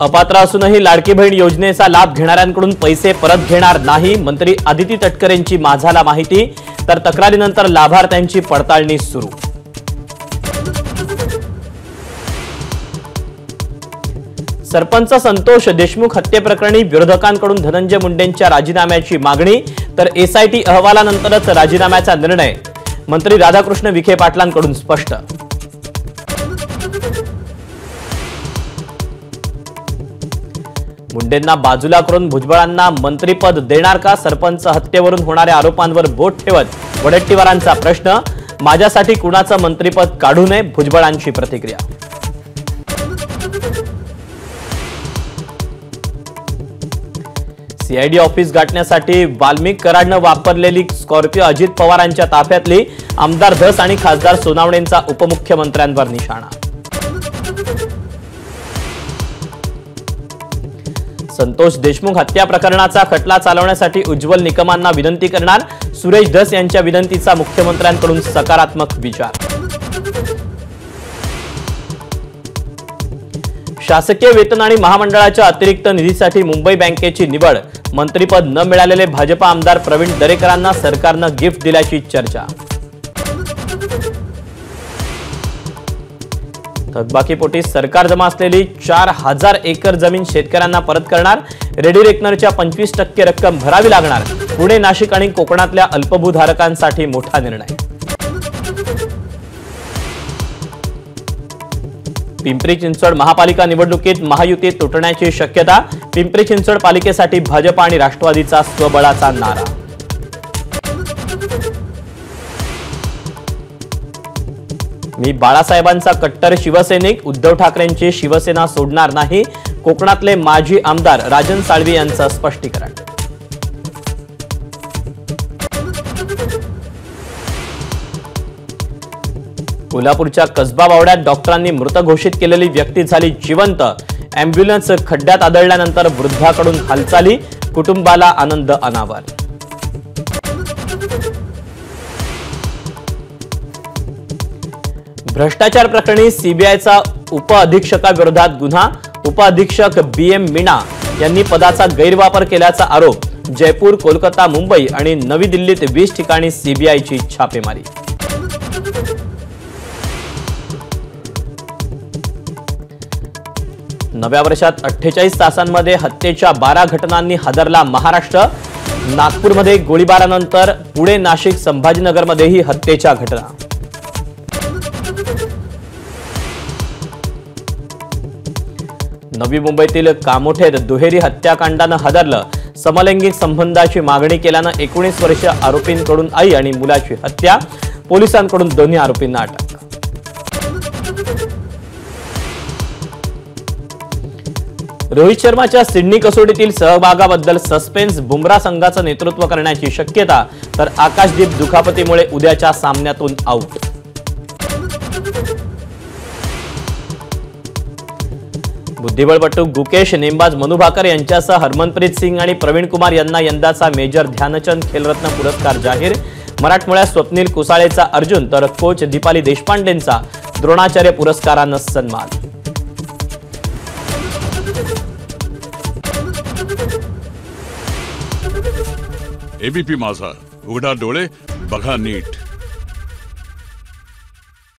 अपात्र असूनही लाडकी बहीण योजनेचा लाभ घेणाऱ्यांकडून पैसे परत घेणार नाही, मंत्री आदिती तटकरेंची माझाला माहिती, तर तक्रारीनंतर लाभार्थ्यांची पडताळणी सुरू। सरपंच संतोष देशमुख हत्येप्रकरणी विरोधकांकडून धनंजय मुंडेंच्या राजीनाम्याची मागणी, तर एसआयटी अहवालानंतरच राजीनाम्याचा निर्णय, मंत्री राधाकृष्ण विखे पाटलांकडून स्पष्ट। मुंडेंना बाजूला करून भुजबळांना मंत्रीपद देणार का? सरपंच हत्येवरून होणाऱ्या आरोपांवर बोट ठेवत वडेट्टीवारांचा प्रश्न, माझ्यासाठी कुणाचं मंत्रीपद काढू नये, भुजबळांची प्रतिक्रिया। सीआयडी ऑफिस गाठण्यासाठी वाल्मिक कराडनं वापरलेली स्कॉर्पिओ अजित पवारांच्या ताफ्यातली, आमदार धस आणि खासदार सोनावणेंचा उपमुख्यमंत्र्यांवर निशाणा। संतोष देशमुख हत्या प्रकरणाचा खटला चालवण्यासाठी उज्ज्वल निकमांना विनंती करणार, सुरेश धस यांच्या विनंतीचा मुख्यमंत्र्यांकडून सकारात्मक विचार। शासकीय वेतन आणि महामंडळाच्या अतिरिक्त निधीसाठी मुंबई बँकेची निवड, मंत्रीपद न मिळालेले भाजपा आमदार प्रवीण दरेकरांना सरकारनं गिफ्ट दिल्याची चर्चा। थकबाकीपोटी सरकार जमा असलेली 4000 एकर जमीन शेतकऱ्यांना परत करणार, रेडी रेकनरच्या 25% रक्कम भरावी लागणार, पुणे, नाशिक आणि कोकणातल्या अल्पभूधारकांसाठी मोठा निर्णय। पिंपरी चिंचवड महापालिका निवडणुकीत महायुती तुटण्याची शक्यता, पिंपरी चिंचवड पालिकेसाठी भाजप आणि राष्ट्रवादीचा स्वबळाचा नारा। मी बाळासाहेबांचा कट्टर शिवसैनिक, उद्धव ठाकरेंची शिवसेना सोडणार नाही, कोकणातले माजी आमदार राजन साळवी यांचं स्पष्टीकरण। कोल्हापूरच्या कसबा बावड्यात डॉक्टरांनी मृत घोषित केलेली व्यक्ती झाली जिवंत, अँब्युलन्स खड्ड्यात आदळल्यानंतर वृद्धाकडून हालचाली, कुटुंबाला आनंद अनावर। भ्रष्टाचार प्रकरणी सीबीआयचा उपअधीक्षकाविरोधात गुन्हा, उपअधीक्षक बीएम मीना यांनी पदाचा गैरवापर केल्याचा आरोप, जयपूर, कोलकाता, मुंबई आणि नवी दिल्लीत 20 ठिकाणी सीबीआयची छापेमारी। नव्या वर्षात 48 तासांमध्ये हत्येच्या 12 घटनांनी हादरला महाराष्ट्र, नागपूरमध्ये गोळीबारानंतर पुणे, नाशिक, संभाजीनगरमध्येही हत्येच्या घटना। नवी मुंबईतील कामोठेत दुहेरी हत्याकांडानं हादरलं, समलैंगिक संबंधाची मागणी केल्यानं 19 वर्षीय आरोपींकडून आई आणि मुलाची हत्या, पोलिसांकडून दोन्ही आरोपींना अटक। रोहित शर्माच्या सिडनी कसोटीतील सहभागाबद्दल सस्पेन्स, बुमराह संघाचं नेतृत्व करण्याची शक्यता, तर आकाशदीप दुखापतीमुळे उद्याच्या सामन्यातून आऊट। बुद्धिबळपटू गुकेश, नेमबाज मनु भाकर यांच्यासह हरमनप्रीत सिंग आणि प्रवीण कुमार यांना यंदाचा मेजर ध्यानचंद खेलरत्न पुरस्कार जाहीर, मराठमोळ्या स्वप्नील कुसाळेचा अर्जुन, तर कोच दीपाली देशपांडेंचा द्रोणाचार्य पुरस्कारानं सन्मान। एबीपी माझा, उघडा डोळे बघा नीट।